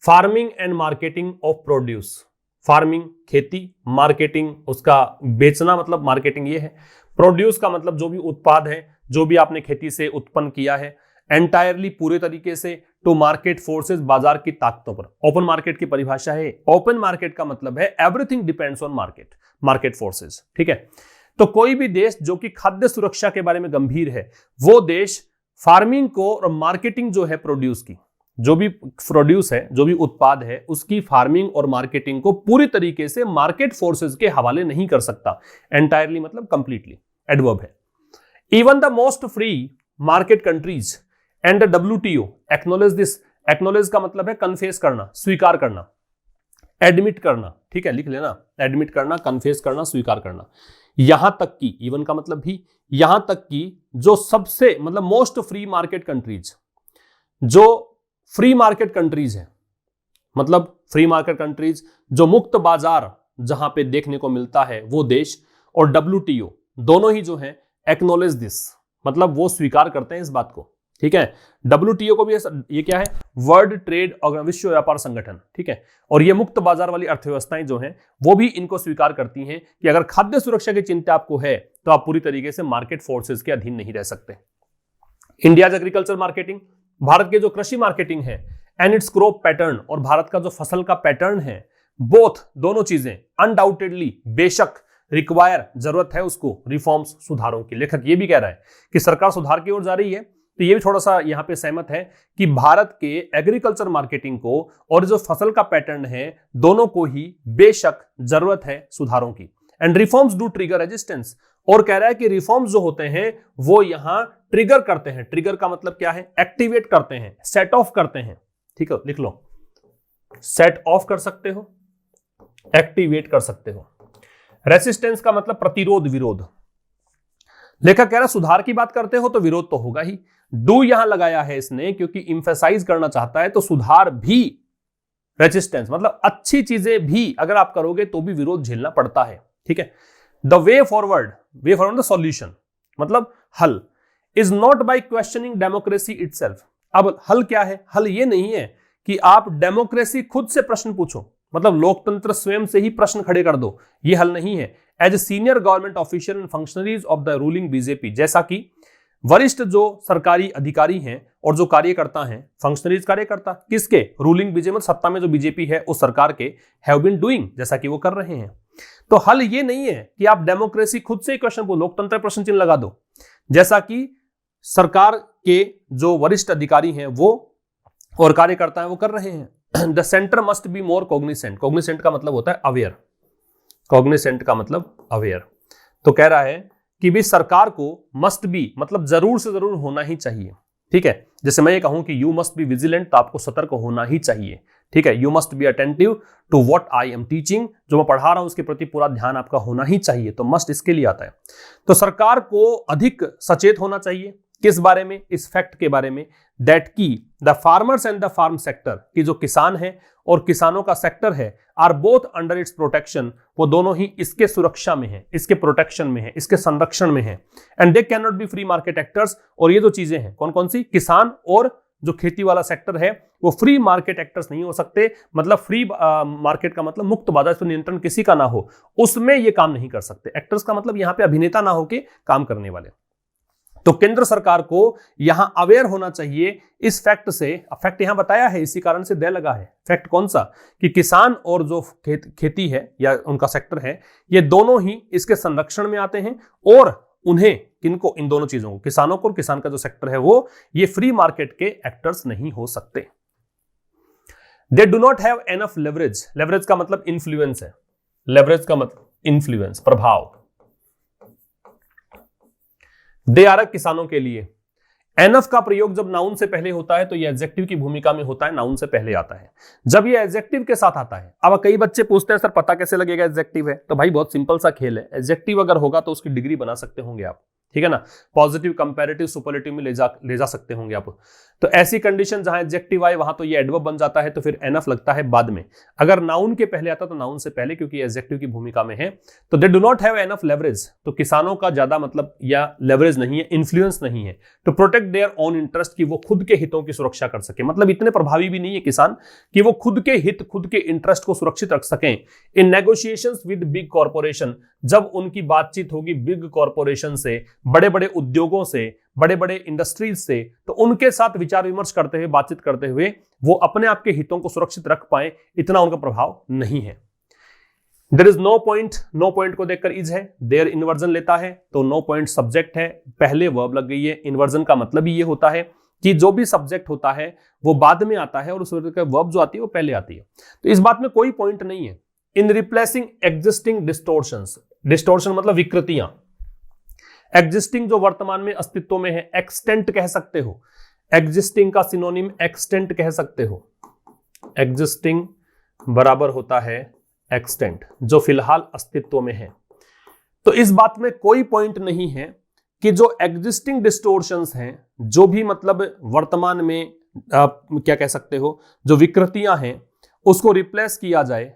farming and marketing of produce, farming खेती, मार्केटिंग उसका बेचना, मतलब मार्केटिंग ये है, प्रोड्यूस का मतलब जो भी उत्पाद है, जो भी आपने खेती से उत्पन्न किया है, एंटायरली पूरे तरीके से, टू मार्केट फोर्सेस, बाजार की ताकतों पर। ओपन मार्केट की परिभाषा है, ओपन मार्केट का मतलब है everything depends on market, market forces, ठीक है। तो कोई भी देश जो कि खाद्य सुरक्षा के बारे में गंभीर है, वो देश फार्मिंग को और मार्केटिंग जो है प्रोड्यूस की, जो भी प्रोड्यूस है, जो भी उत्पाद है, उसकी फार्मिंग और मार्केटिंग को पूरी तरीके से मार्केट फोर्सेस के हवाले नहीं कर सकता। एंटायरली मतलब कंप्लीटली, एडवर्ब है। Even the most free market countries and the WTO acknowledge this, acknowledge का मतलब है कन्फेस करना, स्वीकार करना, एडमिट करना, ठीक है, लिख लेना, एडमिट करना, कन्फेस करना, स्वीकार करना। यहां तक कि, इवन का मतलब भी, यहां तक कि जो सबसे मतलब मोस्ट फ्री मार्केट कंट्रीज, जो फ्री मार्केट कंट्रीज है, मतलब फ्री मार्केट कंट्रीज जो मुक्त बाजार जहां पे देखने को मिलता है वो देश, और WTO दोनों ही जो है एक्नॉलेज दिस, मतलब वो स्वीकार करते हैं इस बात को, ठीक है। WTO को भी ये क्या है, वर्ल्ड ट्रेड ऑर्गेनाइजेशन, विश्व व्यापार संगठन, ठीक है। और ये मुक्त बाजार वाली अर्थव्यवस्थाएं जो हैं वो भी इनको स्वीकार करती हैं कि अगर खाद्य सुरक्षा की चिंता आपको है तो आप पूरी तरीके से मार्केट फोर्सेस के अधीन नहीं रह सकते। इंडियाज एग्रीकल्चर मार्केटिंग, भारत के जो कृषि मार्केटिंग है, एंड इट्स क्रॉप पैटर्न, और भारत का जो फसल का पैटर्न है, बोथ दोनों चीजें अनडाउटेडली, बेशक रिक्वायर, जरूरत है उसको रिफॉर्म्स, सुधारों की। लेखक ये भी कह रहा है कि सरकार सुधार की ओर जा रही है, तो ये भी थोड़ा सा यहां पे सहमत है कि भारत के एग्रीकल्चर मार्केटिंग को और जो फसल का पैटर्न है, दोनों को ही बेशक जरूरत है सुधारों की। And reforms do trigger resistance, और कह रहा है कि रिफॉर्म्स जो होते हैं वो यहां ट्रिगर करते हैं। ट्रिगर का मतलब क्या है, एक्टिवेट करते हैं, सेट ऑफ करते हैं, ठीक है, लिख लो, सेट ऑफ कर सकते हो, एक्टिवेट कर सकते हो। रेसिस्टेंस का मतलब प्रतिरोध, विरोध। लेखक कह रहा सुधार की बात करते हो तो विरोध तो होगा ही। डू यहां लगाया है इसने क्योंकि इंफेसाइज करना चाहता है, तो सुधार भी, रेजिस्टेंस मतलब अच्छी चीजें भी अगर आप करोगे तो भी विरोध झेलना पड़ता है, ठीक है। The way forward, way forward the solution मतलब हल, is not by questioning democracy itself. अब हल क्या है, हल ये नहीं है कि आप डेमोक्रेसी खुद से प्रश्न पूछो, मतलब लोकतंत्र स्वयं से ही प्रश्न खड़े कर दो, ये हल नहीं है। As a senior government official and functionaries of the ruling BJP, जैसा कि वरिष्ठ जो सरकारी अधिकारी हैं और जो कार्यकर्ता हैं, फंक्शनरीज कार्यकर्ता किसके, रूलिंग बीजेपी मतलब सत्ता में जो बीजेपी है उस सरकार के, हैव बीन डूइंग, जैसा कि वो कर रहे हैं। तो हल ये नहीं है कि आप डेमोक्रेसी खुद से क्वेश्चन बोलो, लोकतंत्र प्रश्न चिन्ह लगा दो, जैसा कि सरकार के जो वरिष्ठ अधिकारी हैं वो और कार्यकर्ता हैं वो कर रहे हैं। The centre must be more cognisant, cognisant का मतलब होता है अवेयर, कॉग्निसेंट का मतलब अवेयर। तो कह रहा है कि भी सरकार को मस्ट बी मतलब जरूर से जरूर होना ही चाहिए, ठीक है। जैसे मैं ये कहूं कि यू मस्ट बी विजिलेंट, तो आपको सतर्क होना ही चाहिए, ठीक है। You must be attentive to what I am teaching, जो मैं पढ़ा रहा हूं उसके प्रति पूरा ध्यान आपका होना ही चाहिए, तो मस्ट इसके लिए आता है। तो सरकार को अधिक सचेत होना चाहिए किस बारे में, इस फैक्ट के बारे में दैट की the farmers and the farm sector, की जो किसान है और किसानों का सेक्टर है, are both under its protection, वो दोनों ही इसके सुरक्षा में है, इसके प्रोटेक्शन में है, इसके संरक्षण में है। And they can not be free market actors, और ये जो चीजें हैं कौन कौन सी, किसान और जो खेती वाला सेक्टर है, वो फ्री मार्केट एक्टर्स नहीं हो सकते। मतलब फ्री मार्केट का मतलब मुक्त बाजार पर नियंत्रण किसी का ना हो, उसमें ये काम नहीं कर सकते। एक्टर्स का मतलब यहां पे अभिनेता ना होके काम करने वाले। तो केंद्र सरकार को यहां अवेयर होना चाहिए इस फैक्ट से। फैक्ट यहां बताया है, इसी कारण से दे लगा है। फैक्ट कौन सा, कि किसान और जो खेती है या उनका सेक्टर है, ये दोनों ही इसके संरक्षण में आते हैं, और उन्हें किनको, इन दोनों चीजों को, किसानों को और किसान का जो सेक्टर है वो ये फ्री मार्केट के एक्टर्स नहीं हो सकते। They do not have enough leverage, leverage का मतलब इंफ्लुएंस है, लेवरेज का मतलब इंफ्लुएंस, प्रभाव। दे आर किसानों के लिए, एनफ का प्रयोग जब नाउन से पहले होता है तो यह एडजेक्टिव की भूमिका में होता है, नाउन से पहले आता है। जब यह एडजेक्टिव के साथ आता है, अब कई बच्चे पूछते हैं सर पता कैसे लगेगा एडजेक्टिव है, तो भाई बहुत सिंपल सा खेल है। एडजेक्टिव अगर होगा तो उसकी डिग्री बना सकते होंगे आप, ठीक है ना। पॉजिटिव, कंपैरेटिव, सुपरलेटिव में ले जा सकते होंगे आप। तो ऐसी कंडीशन जहां एडजेक्टिव आए वहां तो ये एडवर्ब बन जाता है, तो फिर एनफ लगता है बाद में। अगर नाउन के पहले आता तो नाउन से पहले, क्योंकि एडजेक्टिव की भूमिका में है। तो they do not have enough leverage, तो किसानों का ज्यादा मतलब या लेवरेज नहीं है, इन्फ्लुएंस नहीं है to protect their own interest, की वो खुद के हितों की सुरक्षा कर सके। मतलब इतने प्रभावी भी नहीं है किसान कि वो खुद के हित, खुद के इंटरेस्ट को सुरक्षित रख सकें। इन नेगोशिएशंस विद बिग कॉर्पोरेशन, जब उनकी बातचीत होगी बिग कॉर्पोरेशन से, बड़े बड़े उद्योगों से, बड़े बड़े इंडस्ट्रीज से, तो उनके साथ विचार विमर्श करते हुए, बातचीत करते हुए वो अपने आप के हितों को सुरक्षित रख पाए, इतना उनका प्रभाव नहीं है। There is no point, no point को देखकर इज है, देयर इन्वर्जन लेता है तो नो पॉइंट सब्जेक्ट है, पहले वर्ब लग गई है। इन्वर्जन का मतलब ही ये होता है कि जो भी सब्जेक्ट होता है वो बाद में आता है और उस वर्ब जो आती है वो पहले आती है। तो इस बात में कोई पॉइंट नहीं है। इन रिप्लेसिंग एग्जिस्टिंग डिस्टोर्शंस, डिस्टोर्शन मतलब विकृतियां, एग्जिस्टिंग जो वर्तमान में अस्तित्व में है, एक्सटेंट कह सकते हो, एग्जिस्टिंग का सिनोनिम एक्सटेंट कह सकते हो। एग्जिस्टिंग बराबर होता है एक्सटेंट, जो फिलहाल अस्तित्व में है। तो इस बात में कोई पॉइंट नहीं है कि जो एग्जिस्टिंग डिस्टोर्शंस हैं, जो भी मतलब वर्तमान में क्या कह सकते हो, जो विकृतियां हैं, उसको रिप्लेस किया जाए।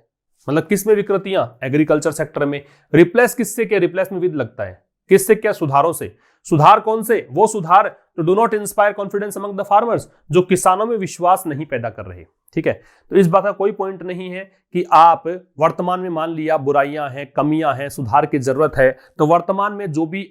मतलब किस में विकृतियां, एग्रीकल्चर सेक्टर में। रिप्लेस किससे क्या, रिप्लेस में विद लगता है, किससे क्या, सुधारों से। सुधार कौन से, वो सुधार तो do not inspire confidence among the farmers, जो किसानों में विश्वास नहीं पैदा कर रहे, ठीक है। तो इस बात का कोई पॉइंट नहीं है कि आप वर्तमान में मान लिया बुराइयां हैं, कमियां हैं, सुधार की जरूरत है, तो वर्तमान में जो भी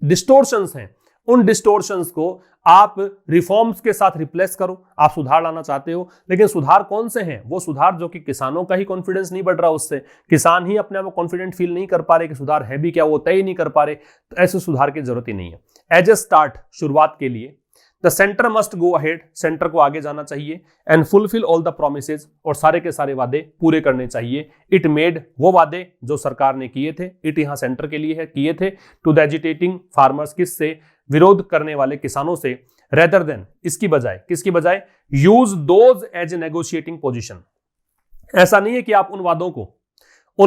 डिस्टोर्शंस हैं, उन डिस्टोर्शंस को आप रिफॉर्म्स के साथ रिप्लेस करो। आप सुधार लाना चाहते हो, लेकिन सुधार कौन से हैं, वो सुधार जो कि किसानों का ही कॉन्फिडेंस नहीं बढ़ रहा, उससे किसान ही अपने आप को कॉन्फिडेंट फील नहीं कर पा रहे कि सुधार है भी क्या, वो तय ही नहीं कर पा रहे, तो ऐसे सुधार की जरूरत ही नहीं है। एज ए स्टार्ट, शुरुआत के लिए, the centre must go ahead, centre को आगे जाना चाहिए, and fulfil all the promises, और सारे के सारे वादे पूरे करने चाहिए। इट मेड, वो वादे जो सरकार ने किए थे, इट यहां सेंटर के लिए है, किए थे, टू द एजिटेटिंग फार्मर्स, किससे, विरोध करने वाले किसानों से, रेदर देन, इसकी बजाय, किसकी बजाय, use those as a negotiating position. ऐसा नहीं है कि आप उन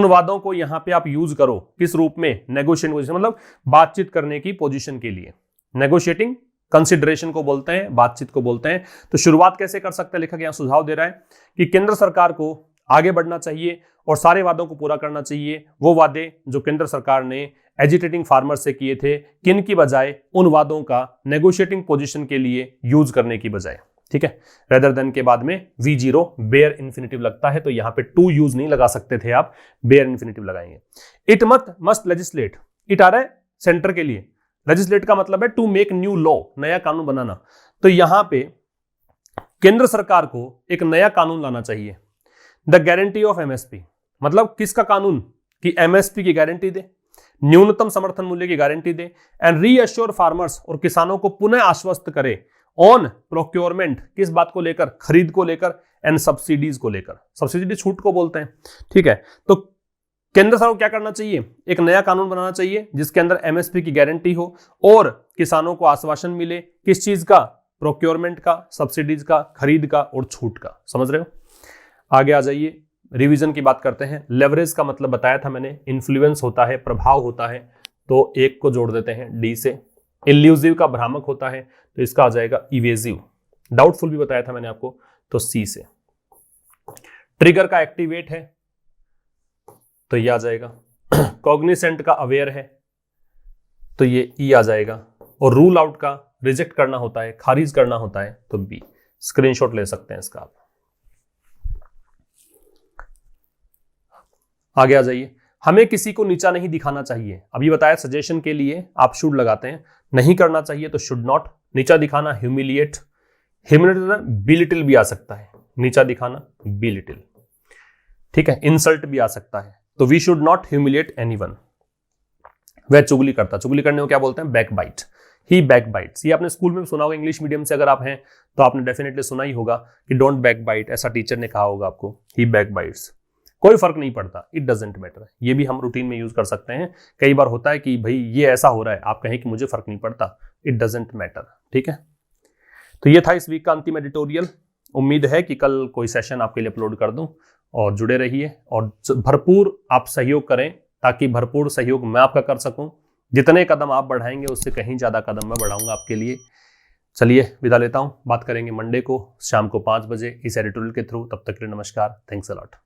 वादों को यहां पे आप यूज करो, किस रूप में, नेगोशिएटिंग पोजीशन, मतलब बातचीत करने की पोजीशन के लिए। नेगोशिएटिंग कंसिडरेशन को बोलते हैं, बातचीत को बोलते हैं। तो शुरुआत कैसे कर सकते हैं, लेखक यहां सुझाव दे रहा है कि केंद्र सरकार को आगे बढ़ना चाहिए और सारे वादों को पूरा करना चाहिए। वो वादे जो केंद्र सरकार ने एजिटेटिंग फार्मर्स से किए थे, किन की बजाय, उन वादों का नेगोशिएटिंग पोजीशन के लिए यूज करने की बजाय, ठीक है। रेदर देन के बाद में V0 बेयर इन्फिनिटिव लगता है, तो यहां पे टू यूज नहीं लगा सकते थे आप, बेयर इन्फिनिटिव लगाएंगे। इट मस्ट लेजिस्लेट, इट आ रहा है सेंटर के लिए, लेजिस्लेट का मतलब है टू मेक न्यू लॉ, नया कानून बनाना। तो यहां पे केंद्र सरकार को एक नया कानून लाना चाहिए। द गारंटी ऑफ MSP, मतलब किसका कानून, कि MSP की गारंटी दे, न्यूनतम समर्थन मूल्य की guarantee they, and reassure farmers, और किसानों को पुनः आश्वस्त करे, ऑन प्रोक्योरमेंट, किस बात को लेकर, खरीद को लेकर, एंड सब्सिडीज को लेकर। सब्सिडी छूट को बोलते हैं, ठीक है। तो केंद्र सरकार को क्या करना चाहिए, एक नया कानून बनाना चाहिए जिसके अंदर एमएसपी की गारंटी हो और किसानों को आश्वासन मिले, किस चीज का, प्रोक्योरमेंट का, सब्सिडीज का, खरीद का और छूट का। समझ रहे हो? आगे आ जाइए, रिवीजन की बात करते हैं। लेवरेज का मतलब बताया था मैंने, इन्फ्लुएंस होता है, प्रभाव होता है, तो एक को जोड़ देते हैं डी से। इल्यूजिव का भ्रामक होता है, तो इसका आ जाएगा इवेजिव। डाउटफुल भी बताया था मैंने आपको, तो सी से। ट्रिगर का एक्टिवेट है, तो ये आ जाएगा। कॉग्निसेंट का अवेयर है, तो ये ई आ जाएगा। और रूल आउट का रिजेक्ट करना होता है, खारिज करना होता है, तो बी। स्क्रीनशॉट ले सकते हैं इसका आप। आगे आ जाइए, हमें किसी को नीचा नहीं दिखाना चाहिए। अभी बताया सजेशन के लिए आप शुड लगाते हैं, नहीं करना चाहिए तो शुड नॉट। नीचा दिखाना ह्यूमिलिएट, ह्यूमिलिएट बिलिटिल भी आ सकता है, नीचा दिखाना बिलिटिल, ठीक है। इंसल्ट भी आ सकता है, तो we should not humiliate anyone. वह चुगली करता, चुगली करने को क्या बोलते हैं, backbite. He backbites, ये आपने स्कूल में सुना होगा, इंग्लिश मीडियम से अगर आप हैं तो आपने डेफिनेटली सुना ही होगा कि डोंट बैक बाइट, ऐसा टीचर ने कहा होगा आपको। ही बैक बाइट्स, कोई फर्क नहीं पड़ता, इट डजेंट मैटर। ये भी हम रूटीन में यूज कर सकते हैं। कई बार होता है कि भाई ये ऐसा हो रहा है, आप कहें कि मुझे फर्क नहीं पड़ता, इट डजेंट मैटर, ठीक है। तो ये था इस वीक का अंतिम एडिटोरियल। उम्मीद है कि कल कोई सेशन आपके लिए अपलोड कर दूं, और जुड़े रहिए और भरपूर आप सहयोग करें, ताकि भरपूर सहयोग मैं आपका कर सकूं। जितने कदम आप बढ़ाएंगे उससे कहीं ज्यादा कदम मैं बढ़ाऊंगा आपके लिए। चलिए विदा लेता हूं, बात करेंगे मंडे को शाम को 5 बजे इस एडिटोरियल के थ्रू। तब तक के लिए नमस्कार, थैंक्स अ लॉट।